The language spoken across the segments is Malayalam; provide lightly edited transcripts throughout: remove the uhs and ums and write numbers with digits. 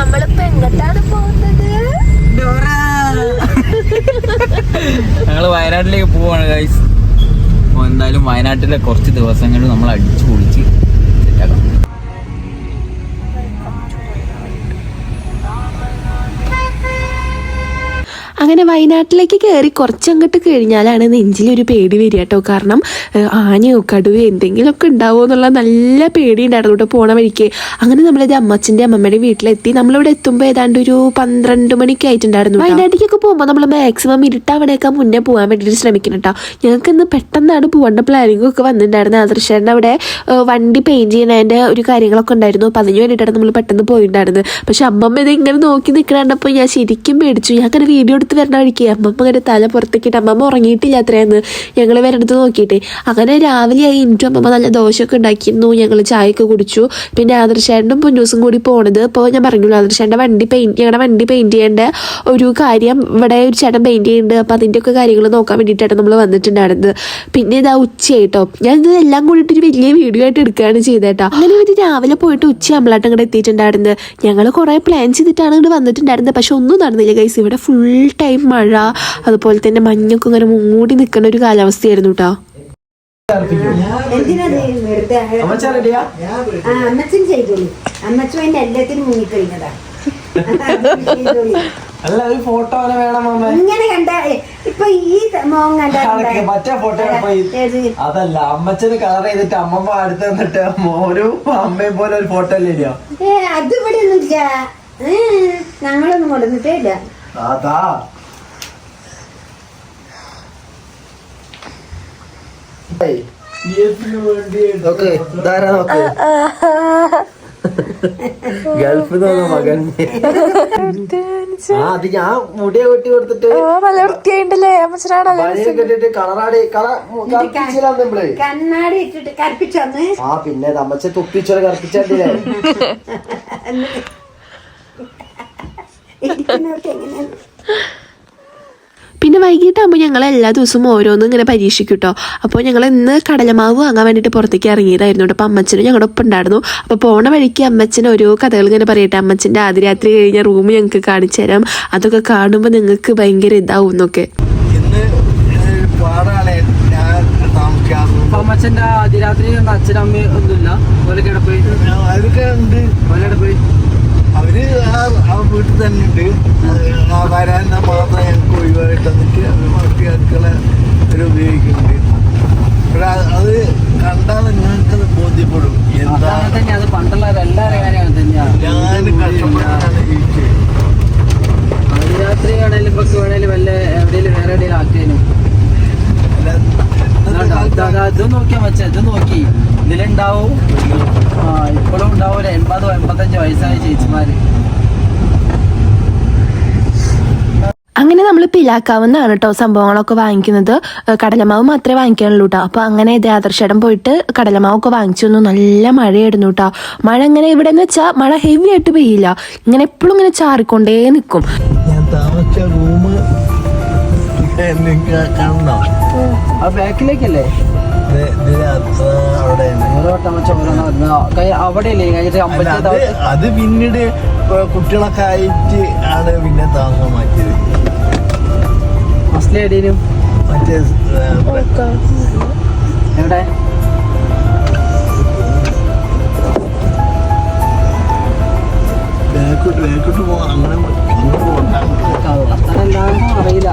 നമ്മളിപ്പോ എങ്ങോട്ടാണ് പോകുന്നത്? ഞങ്ങള് വയനാട്ടിലേക്ക് പോവാണ് ഗൈസ്. അപ്പോൾ എന്തായാലും വയനാട്ടിലെ കുറച്ച് ദിവസങ്ങളിൽ നമ്മൾ അടിച്ചു പൊളിച്ച് സെറ്റാക്കാം. അങ്ങനെ വയനാട്ടിലേക്ക് കയറി കുറച്ചങ്ങോട്ട് കഴിഞ്ഞാലാണ് നെഞ്ചിലൊരു പേടി വരിക കേട്ടോ. കാരണം ആനയോ കടുവയോ എന്തെങ്കിലുമൊക്കെ ഉണ്ടാവുമോ എന്നുള്ള നല്ല പേടി ഉണ്ടായിരുന്നു കേട്ടോ പോണ വഴിക്ക്. അങ്ങനെ നമ്മളത് അമ്മച്ചൻ്റെ അമ്മമ്മയുടെ വീട്ടിലെത്തി. നമ്മളിവിടെ എത്തുമ്പോൾ ഏതാണ്ട് ഒരു 12 മണിക്ക് ആയിട്ടുണ്ടായിരുന്നു. വയനാട്ടിലേക്കൊക്കെ പോകുമ്പോൾ നമ്മൾ മാക്സിമം ഇരുട്ടാവണേക്കാൾ മുന്നേ പോകാൻ വേണ്ടിയിട്ട് ശ്രമിക്കണം കേട്ടോ. ഞങ്ങൾക്ക് ഇന്ന് പെട്ടെന്നാണ് പോകേണ്ട പ്ലാനിങ്ങും ഒക്കെ വന്നിട്ടുണ്ടായിരുന്നു. ആദർശേൻ്റെ അവിടെ വണ്ടി പെയിൻറ്റ് ചെയ്യുന്നതിൻ്റെ ഒരു കാര്യങ്ങളൊക്കെ ഉണ്ടായിരുന്നു. അപ്പോൾ അതിന് വേണ്ടിയിട്ടാണ് നമ്മൾ പെട്ടെന്ന് പോയിട്ടുണ്ടായിരുന്നത്. പക്ഷെ അമ്മമ്മ ഇത് ഇങ്ങനെ നോക്കി നിൽക്കണപ്പോൾ ഞാൻ ശരിക്കും പേടിച്ചു. ഞാൻ അങ്ങനെ വീഡിയോ എടുത്ത് വരണ വഴിക്ക് അമ്മമ്മ ഇങ്ങനെ തല പുറത്തേക്കിട്ട് അമ്മമ്മ ഉറങ്ങിയിട്ടില്ല അത്രയെന്ന് ഞങ്ങൾ വരടുത്ത് നോക്കിയിട്ട്. അങ്ങനെ രാവിലെ ആയി എനിക്കും അമ്മമ്മ നല്ല ദോശയൊക്കെ ഉണ്ടാക്കിയിരുന്നു. ഞങ്ങൾ ചായയൊക്കെ കുടിച്ചു. പിന്നെ ആദർശേട്ടനും പൊന്നൂസും കൂടി പോണത്. അപ്പോൾ ഞാൻ പറഞ്ഞല്ലോ ആദർശേട്ടൻ്റെ ഞങ്ങളുടെ വണ്ടി പെയിൻറ്റ് ചെയ്യേണ്ട ഒരു കാര്യം ഇവിടെ ഒരു ചേട്ടൻ പെയിൻറ്റ് ചെയ്യുന്നുണ്ട്. അപ്പോൾ അതിൻ്റെയൊക്കെ കാര്യങ്ങൾ നോക്കാൻ വേണ്ടിയിട്ടാണ് നമ്മൾ വന്നിട്ടുണ്ടായിരുന്നത്. പിന്നെ ഇതാ ഉച്ചയായിട്ടോ. ഞാൻ ഇതെല്ലാം കൂടിയിട്ട് ഒരു വലിയ വീഡിയോ ആയിട്ട് എടുക്കുകയാണ് ചെയ്തേട്ടോ. അങ്ങനെ ഇവർ രാവിലെ പോയിട്ട് ഉച്ചയാകുമ്പോഴായിട്ട് അങ്ങോട്ട് എത്തിയിട്ടുണ്ടായിരുന്നത്. ഞങ്ങൾ കുറേ പ്ലാൻ ചെയ്തിട്ടാണ് ഇങ്ങോട്ട് വന്നിട്ടുണ്ടായിരുന്നത്. പക്ഷെ ഒന്നും നടന്നില്ല ഗൈസ്. ഇവിടെ ഫുൾ ടൈം മഴ, അതുപോലെ തന്നെ മഞ്ഞൊക്കെ ഇങ്ങനെ മൂടി നിൽക്കുന്ന ഒരു കാലാവസ്ഥയായിരുന്നു കേട്ടോ. അമ്മച്ചൻ ചെയ്തോളൂ. അമ്മച്ചു അതിന്റെ എല്ലാത്തിനും മുങ്ങിക്കഴിഞ്ഞതാ. അല്ല ഒരു ഫോട്ടോ വേണം ഇങ്ങനെ കണ്ട ഇപ്പൊ ഈ മോൻ കണ്ട മറ്റേ ഫോട്ടോ. അതല്ല അമ്മച്ചന് കളർ ചെയ്തിട്ട് അമ്മമ്മ അടുത്ത് നിന്നിട്ട് മോനും അമ്മയും പോലെ ഒരു ഫോട്ടോ അല്ലേ? അത് ഇവിടെ ഒന്നുമില്ല. ഞങ്ങളൊന്നും കൊടുത്തിട്ടേ ഇല്ല. അതാ ഗൾഫിൽ നിന്ന് മകൻ. അത് ഞാൻ മുടിയെ വെട്ടി കൊടുത്തിട്ട് കെട്ടിട്ട് കളറാടി കണ്ണാടി ഇട്ടിട്ട് കറുപ്പിച്ചോന്ന്. ആ പിന്നെ അമ്മച്ച തുപ്പിച്ചോളെ കറുപ്പിച്ചേ. പിന്നെ വൈകിട്ടാകുമ്പോൾ ഞങ്ങൾ എല്ലാ ദിവസവും ഓരോന്നും ഇങ്ങനെ പരീക്ഷിക്കും കേട്ടോ. അപ്പോൾ ഞങ്ങൾ ഇന്ന് കടലമാവ് വാങ്ങാൻ വേണ്ടിയിട്ട് പുറത്തേക്ക് ഇറങ്ങിയതായിരുന്നു കേട്ടോ. അപ്പോൾ അമ്മച്ചനും ഞങ്ങളുടെ ഒപ്പം ഉണ്ടായിരുന്നു. അപ്പോൾ പോണ വഴിക്ക് അമ്മച്ചൻ ഓരോ കഥകൾ ഇങ്ങനെ പറയട്ടെ. അമ്മച്ചൻ്റെ ആദ്യ രാത്രി കഴിഞ്ഞ റൂം ഞങ്ങൾക്ക് കാണിച്ചു തരാം. അതൊക്കെ കാണുമ്പോൾ നിങ്ങൾക്ക് ഭയങ്കര ഇതാവും എന്നൊക്കെ. അമ്മച്ചൻ്റെ ആദ്യ രാത്രി അച്ഛനമ്മ ഒന്നുമില്ല. അവര് ആ വീട്ടിൽ തന്നെ ഉണ്ട്. വരാൻ മാത്രം ഞങ്ങൾക്ക് ഒഴിവായിട്ട് വന്നിട്ട് മറ്റു അടുക്കള ഉപയോഗിക്കുന്നുണ്ട്. പക്ഷെ അത് കണ്ടാൽ നിങ്ങൾക്കത് ബോധ്യപ്പെടും. എന്താ അത് പണ്ടുള്ള എല്ലാവരും കാര്യം തന്നെയാണ്. ഞാൻ കഷ്ടപ്പെട്ടാണ് ജീവിച്ചത്. രാത്രി ആണെങ്കിലും ഇപ്പൊ വേണേലും വല്ല എവിടെയും വേറെ എവിടെയും ആക്കിയതിനും ഇത് നോക്കിയാൽ വെച്ചാൽ ഇത് നോക്കി ഇതിലുണ്ടാവും. ഇപ്പോഴും ഉണ്ടാവും ഒരു 80-85 വയസ്സായ ചേച്ചിമാര്. അങ്ങനെ നമ്മൾ പിലാക്കാവുന്നതാണ് കേട്ടോ സംഭവങ്ങളൊക്കെ വാങ്ങിക്കുന്നത്. കടലമാവ് മാത്രമേ വാങ്ങിക്കാനുള്ളൂ കേട്ടോ. അപ്പോൾ അങ്ങനെ ഇത് ആദർശേടം പോയിട്ട് കടലമാവൊക്കെ വാങ്ങിച്ചു വന്നു. നല്ല മഴയായിരുന്നു കേട്ടോ. മഴ ഇങ്ങനെ ഇവിടെ എന്ന് വെച്ചാൽ മഴ ഹെവി ആയിട്ട് പെയ്യില്ല. ഇങ്ങനെ എപ്പോഴും ഇങ്ങനെ ചാറിക്കൊണ്ടേ നിൽക്കും. ഞാൻ താമസിച്ച റൂം കാണണോ? ആ ബാക്കിലേക്കല്ലേ അത് പിന്നീട് കുട്ടികളൊക്കെ ആയിട്ട് ആണ് പിന്നെ താമസം മാറ്റിയത്. മറ്റേ എവിടെ ബാക്കോട്ട് പോകാം. അങ്ങനെ അറിയില്ല.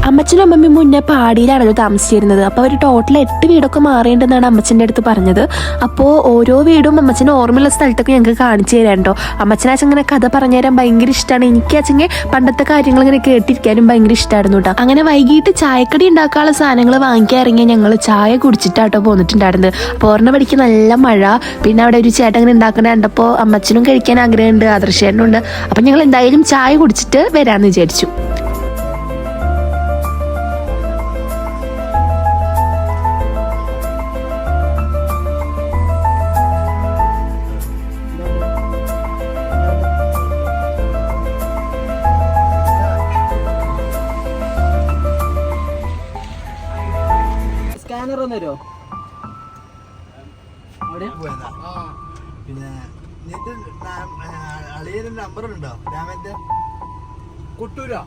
അമ്മച്ചനും അമ്മമ്മയും മുന്നേ പാടിയിലാണല്ലോ താമസിച്ചിരുന്നത്. അപ്പോൾ അവർ ടോട്ടൽ 8 വീടൊക്കെ മാറിയിട്ടുണ്ടെന്നാണ് അമ്മച്ചൻ്റെ അടുത്ത് പറഞ്ഞത്. അപ്പോൾ ഓരോ വീടും അമ്മച്ചന് ഓർമ്മയുള്ള സ്ഥലത്തൊക്കെ ഞങ്ങൾക്ക് കാണിച്ചു തരാം കേട്ടോ. അമ്മച്ചനാച്ച ഇങ്ങനെ കഥ പറഞ്ഞു തരാൻ ഭയങ്കര ഇഷ്ടമാണ്. എനിക്കാച്ചെങ്കിൽ പണ്ടത്തെ കാര്യങ്ങൾ ഇങ്ങനെ കേട്ടിരിക്കാനും ഭയങ്കര ഇഷ്ടമായിരുന്നു കേട്ടോ. അങ്ങനെ വൈകിട്ട് ചായക്കടി ഉണ്ടാക്കാനുള്ള സാധനങ്ങൾ വാങ്ങിക്കാൻ ഇറങ്ങിയ ഞങ്ങൾ ചായ കുടിച്ചിട്ടാട്ടോ പോന്നിട്ടുണ്ടായിരുന്നത്. അപ്പോൾ ഓർമ്മ പഠിക്ക് നല്ല മഴ. പിന്നെ അവിടെ ഒരു ചേട്ടൻ ഇങ്ങനെ ഉണ്ടാക്കണ കണ്ടപ്പോൾ അമ്മച്ചനും കഴിക്കാൻ ആഗ്രഹമുണ്ട്, ആദർശേട്ടനുണ്ട്. അപ്പം ഞങ്ങൾ എന്തായാലും ചായ കുടിച്ചിട്ട് വരാമെന്ന് വിചാരിച്ചു. സ്കാനർ ഒന്ന് തരുമോ? പിന്നെ അളിയന്റെ നമ്പർ ഉണ്ടോ രാമന്റെ? കൊട്ടൂരാ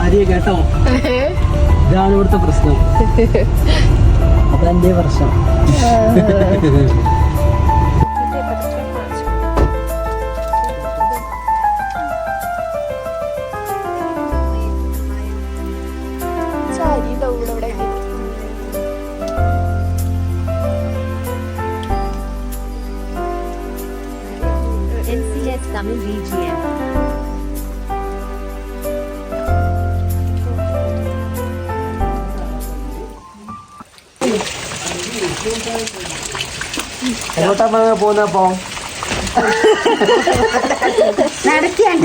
ആര്യ കേട്ടോ, ഇതാണ് ഇവിടുത്തെ പ്രശ്നം. അതെന്റെ പ്രശ്നം. NCS Tamil BGM. എങ്ങോട്ടാ പോകുന്നപ്പോ?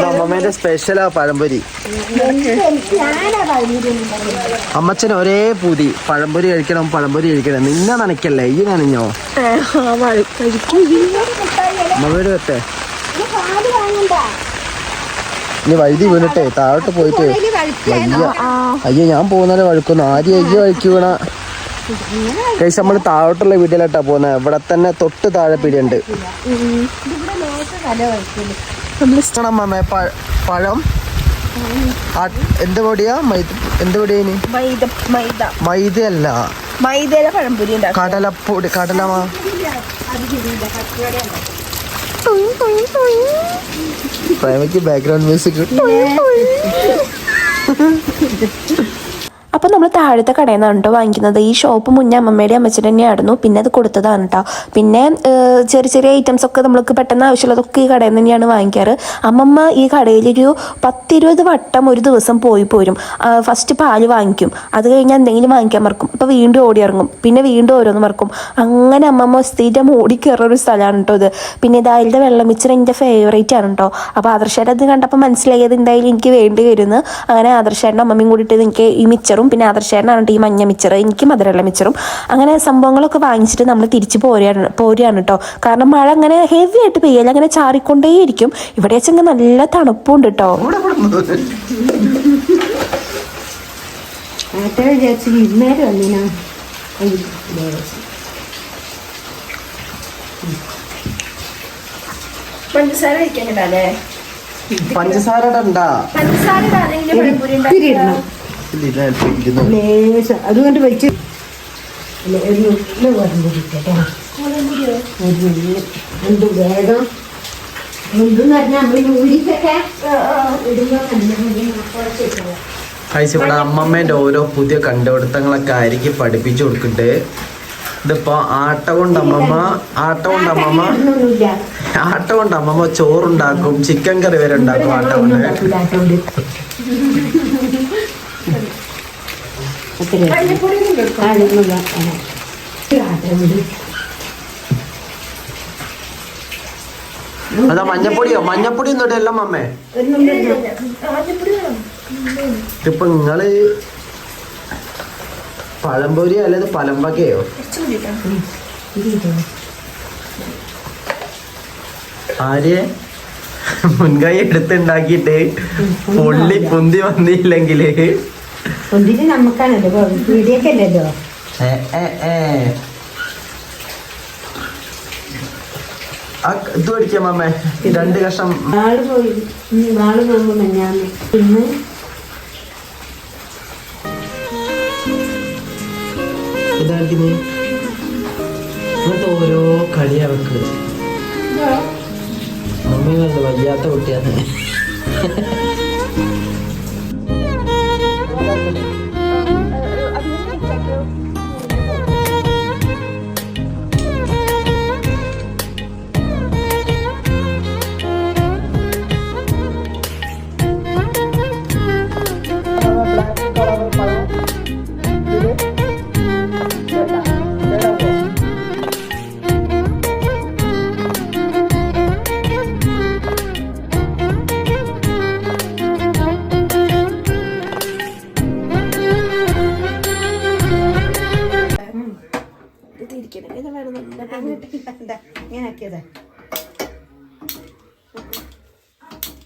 അമ്മമ്മേന്റെ സ്പെഷ്യലാ പഴംപൊരി. അമ്മച്ചന് ഒരേ പൂതി, പഴംപൊരി കഴിക്കണം പഴംപൊരി കഴിക്കണം. നിന്നെ നനയ്ക്കല്ലേ, ഈ നനഞ്ഞോ? അമ്മമ്മേട് വെട്ടെ, ഇനി വഴുതി വീണിട്ടെ താഴോട്ട് പോയിട്ട് അയ്യോ ഞാൻ പോകുന്നതിനെ വഴുക്കുന്നു. ആദ്യം അയ്യോ വഴിക്കൂണ കഴിച്ച് നമ്മള് താഴോട്ടുള്ള വീട്ടിലോട്ടാ പോകുന്നത്. ഇവിടെ തന്നെ തൊട്ട് താഴെ പിടിയുണ്ട്. അമ്മമ്മേ പഴം എന്ത് പൊടിയാ? എന്ത് പൊടിയാ? മൈദയല്ല, മൈദയിലെ പഴംപൊരി കടലപ്പൊടി. കടലമാ പ്രേമയ്ക്ക് ബാക്ക്ഗ്രൗണ്ട് മ്യൂസിക്. അപ്പോൾ നമ്മൾ താഴത്തെ കടയിൽ നിന്നാണ് കേട്ടോ വാങ്ങിക്കുന്നത്. ഈ ഷോപ്പ് മുന്നേ അമ്മമ്മയുടെ അമ്മച്ചൻ തന്നെയായിരുന്നു, പിന്നെ അത് കൊടുത്തതാണ് കേട്ടോ. പിന്നെ ചെറിയ ചെറിയ ഐറ്റംസ് ഒക്കെ നമ്മൾക്ക് പെട്ടെന്ന് ആവശ്യമുള്ളതൊക്കെ ഈ കടയിൽ നിന്ന് തന്നെയാണ് വാങ്ങിക്കാറ്. അമ്മമ്മ ഈ കടയിലൊരു 10-20 വട്ടം ഒരു ദിവസം പോയി പോരും. ഫസ്റ്റ് പാല് വാങ്ങിക്കും, അത് കഴിഞ്ഞാൽ എന്തെങ്കിലും വാങ്ങിക്കാൻ മറക്കും, അപ്പോൾ വീണ്ടും ഓടി ഇറങ്ങും, പിന്നെ വീണ്ടും ഓരോന്ന് മറക്കും. അങ്ങനെ അമ്മമ്മ സ്ഥിരം ഓടി കയറുന്നൊരു സ്ഥലമാണ് കേട്ടോ ഇത്. പിന്നെ ഇതായാലും വെള്ളം മിച്ചർ എൻ്റെ ഫേവറേറ്റ് ആണ് കേട്ടോ. അപ്പോൾ ആദർശേട്ടൻ അത് കണ്ടപ്പോൾ മനസ്സിലായത് എന്തായാലും എനിക്ക് വേണ്ടി വരുന്നു. അങ്ങനെ ആദർശേട്ടൻ്റെ അമ്മമ്മയും കൂടിയിട്ട് എനിക്ക് ഈ മിച്ചറും പിന്നെ ആദർശേട്ടനാണ് ഈ മഞ്ഞ മിച്ചർ, എനിക്ക് മധുരമുള്ള മിച്ചറും. അങ്ങനെ സംഭവങ്ങളൊക്കെ വാങ്ങിച്ചിട്ട് നമ്മൾ തിരിച്ച് പോരുകയാണ് കേട്ടോ. കാരണം മഴ അങ്ങനെ ഹെവി ആയിട്ട് പെയ്യല്ല, അങ്ങനെ ചാറിക്കൊണ്ടേയിരിക്കും. ഇവിടെ വെച്ചെങ്കിൽ നല്ല തണുപ്പുണ്ട് കേട്ടോ. പഞ്ചസാര കഴിക്കാനില്ലേ? പഞ്ചസാര അതുകൊണ്ട് വെച്ച് വേഗം എന്തെന്ന് പറഞ്ഞാൽ നമ്മൾ യൂരിക്കൊക്കെ ഇവിടെ അമ്മമ്മേന്റെ ഓരോ പുതിയ കണ്ടുപിടുത്തങ്ങളൊക്കെ ആയിരിക്കും പഠിപ്പിച്ചു കൊടുക്കട്ടെ. ഇതിപ്പോ ആട്ട കൊണ്ട് അമ്മമ്മ ചോറുണ്ടാക്കും, ചിക്കൻ കറി വരെ ഉണ്ടാക്കും ആട്ട കൊണ്ട്. അതാ മഞ്ഞപ്പൊടി ഒന്നും ഇടല്ല അമ്മേ. ഇപ്പൊ നിങ്ങള് പഴംപൊരി അല്ലത് പലമ്പക്കയോ? ആര്യ മുൻകൈ എടുത്തുണ്ടാക്കിട്ട് പൊന്തി വന്നില്ലെങ്കില് നമുക്കാണല്ലോ വീടിയൊക്കെയല്ലോ. ഇത് പഠിക്കാം അമ്മേ, 2 കഷ്ണം. നാള് പോകുമ്പോ ഞാൻ ഇന്ന് ഇതാക്കിന് ഓരോ കളിയാ വെക്ക്. അമ്മ കണ്ട് വയ്യാത്ത കുട്ടിയാണ്.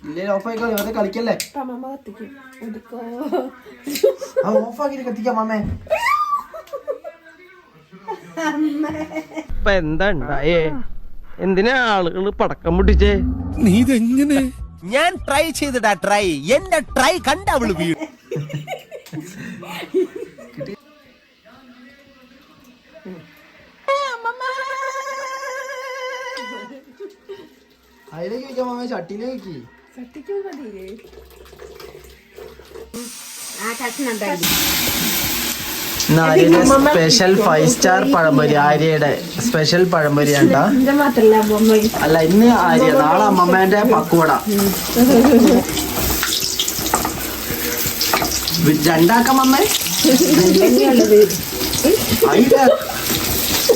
ഇല്ലേ ഓഫായിക്കോളെ വെറുതെ കളിക്കല്ലേ. ഓഫാക്കി കത്തിക്കാം മാമേ. ഇപ്പൊ എന്താ ഉണ്ടായേ? എന്തിനാ ആളുകള് പടക്കം പൊട്ടിച്ചേ? നീ ഇതെങ്ങനെ? ഞാൻ ട്രൈ ചെയ്തിടാ ട്രൈ. എന്റെ ട്രൈ കണ്ട അവള് വീഴും. അതിലേക്ക് വെക്കാം മാമേ, ചട്ടിയിലേക്ക്. ആ കഷ്ണം ഉണ്ടായി. ആര്യയുടെ സ്പെഷ്യൽ 5 സ്റ്റാർ പഴംപൊരി. ആര്യയുടെ സ്പെഷ്യൽ പഴംപൊരി ഉണ്ടാ. അല്ല ഇന്ന് ആര്യ, നാളെ അമ്മമ്മേന്റെ പക്കുവട. രണ്ടാക്കാം അമ്മേ.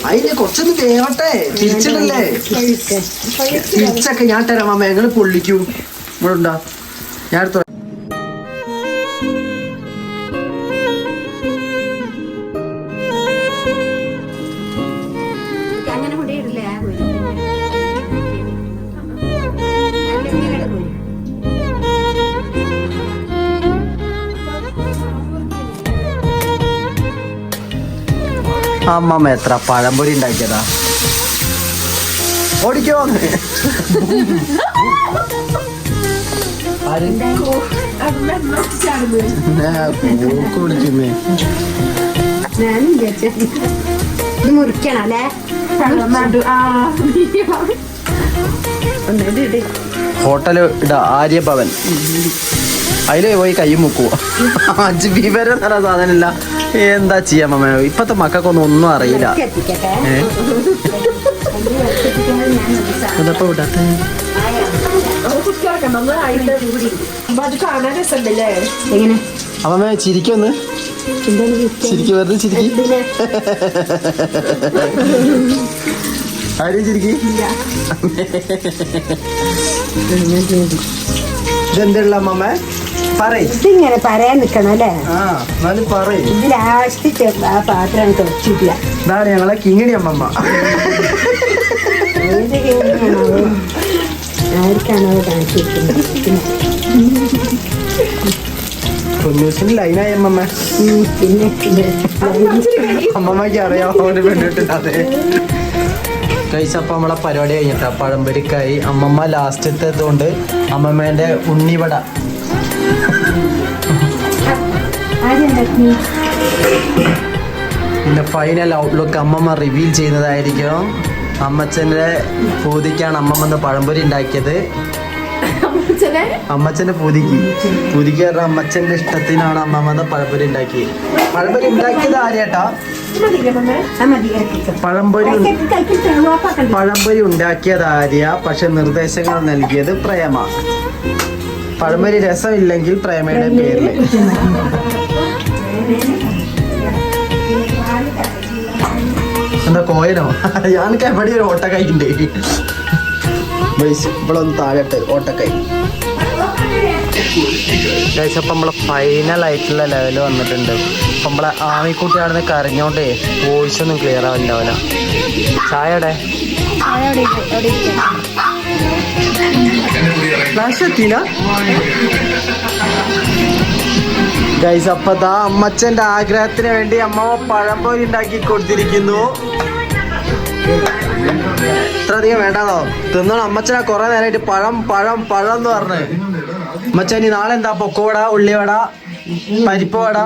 അതിന് കുറച്ചൊന്ന് വേവട്ടെ, തിരിച്ചിടല്ലേ. തിരിച്ചൊക്കെ ഞാൻ തരാം അമ്മ. ഞങ്ങള് പൊള്ളിക്കൂ. ഇവിടെ ഉണ്ടാ, ഞാൻ എടുത്തു. അങ്ങനെ കൊണ്ടിട്ടില്ലേ അമ്മമ്മ എത്ര പഴംപൊരി ഉണ്ടാക്കിയതാ. ഓടിക്കോ. വിളിക്കുന്നേ. ഞാനും വിചാരിച്ചു ഇത് മുറിക്കണം അല്ലേ. ഹോട്ടല് ഇടാ, ആര്യഭവൻ. അതില് പോയി കൈ മുക്കുവോ. വിവരം തരാ സാധനമില്ല. എന്താ ചെയ്യാ മമ്മ, ഇപ്പത്തെ മക്കൾക്കൊന്നും ഒന്നും അറിയില്ല. അതപ്പോ വിടാത്ത എങ്ങനെ അമ്മമ്മ ചിരിക്കൊന്ന്. ചിരിക്ക്, വെറുതെ ചിരിക്ക്. ആരും ചിരിക്ക്. ഇതെന്തുള്ള അമ്മമ്മ പറയ്. ഇതിങ്ങനെ പറയാൻ നിക്കണം അല്ലേ. ആ എന്നാലും പറയ്. ഇത് ലാസ്റ്റ് ആ പാത്രം തുറച്ചിട്ടില്ല. ഇതാണ് ഞങ്ങളെ കിങ്ങിണി അമ്മമ്മ. ഏത് കേൾക്കാണോ ആർക്കാണോ കാണിച്ചിരിക്കുന്നത്. പൊന്നൂസിന് ലൈനായി അമ്മമ്മ. പിന്നെ അമ്മമ്മക്ക് അറിയാം അവന് പെണ്ണിട്ടില്ലാതെ. കഴിച്ചപ്പോ നമ്മളെ പരിപാടി കഴിഞ്ഞിട്ടാ. പഴംപൊരിക്കായി. അമ്മമ്മ ലാസ്റ്റത്തേതുകൊണ്ട് അമ്മമ്മേന്റെ ഉണ്ണിവട. പിന്നെ ഫൈനൽ ഔട്ട്ലുക്ക് അമ്മമ്മ റിവീൽ ചെയ്യുന്നതായിരിക്കും. അമ്മച്ചന്റെ പൂതിക്കാണ് അമ്മമ്മ പഴംപൊരി ഉണ്ടാക്കിയത്. അമ്മച്ചന്റെ പൂതിക്ക് പറഞ്ഞ അമ്മച്ചന്റെ ഇഷ്ടത്തിനാണ് അമ്മമ്മ പഴംപൊരി ഉണ്ടാക്കിയത്. പഴംപൊരി ഉണ്ടാക്കിയത് ആര്യാട്ടാ. പഴംപൊരി ഉണ്ടാക്കിയത് ആര്യ, പക്ഷെ നിർദ്ദേശങ്ങൾ നൽകിയത് പ്രേമ. പഴംപൊരി രസമില്ലെങ്കിൽ പ്രേമയുടെ പേരില്. എന്താ കോയനോ? ഞാനൊക്കെ എവിടെ ഒരു ഓട്ടക്കൈ ഉണ്ട്. ഇവിടെ ഒന്ന് താഴെട്ട് ഓട്ടക്കൈ. കഴിച്ചപ്പോൾ നമ്മളെ ഫൈനൽ ആയിട്ടുള്ള ലെവല് വന്നിട്ടുണ്ട്. അപ്പം നമ്മളെ ആമിക്കുട്ടിയാണെന്ന് കരഞ്ഞോണ്ടേ വോയിസ് ഒന്നും ക്ലിയർ ആവില്ല. ചായയുടെ ഗൈസ്, അപ്പതാ അമ്മച്ചന്റെ ആഗ്രഹത്തിന് വേണ്ടി അമ്മ പഴംപൊരി ഉണ്ടാക്കി കൊടുത്തിരിക്കുന്നു. ഇത്ര അധികം വേണ്ടാതോ, തിന്നണം. അമ്മച്ചനെ കുറെ നേരമായിട്ട് പഴം പഴം പഴം എന്ന് പറഞ്ഞ്. അമ്മച്ചനി നാളെ എന്താ പൊക്കവട, ഉള്ളിവട, പരിപ്പ് വട.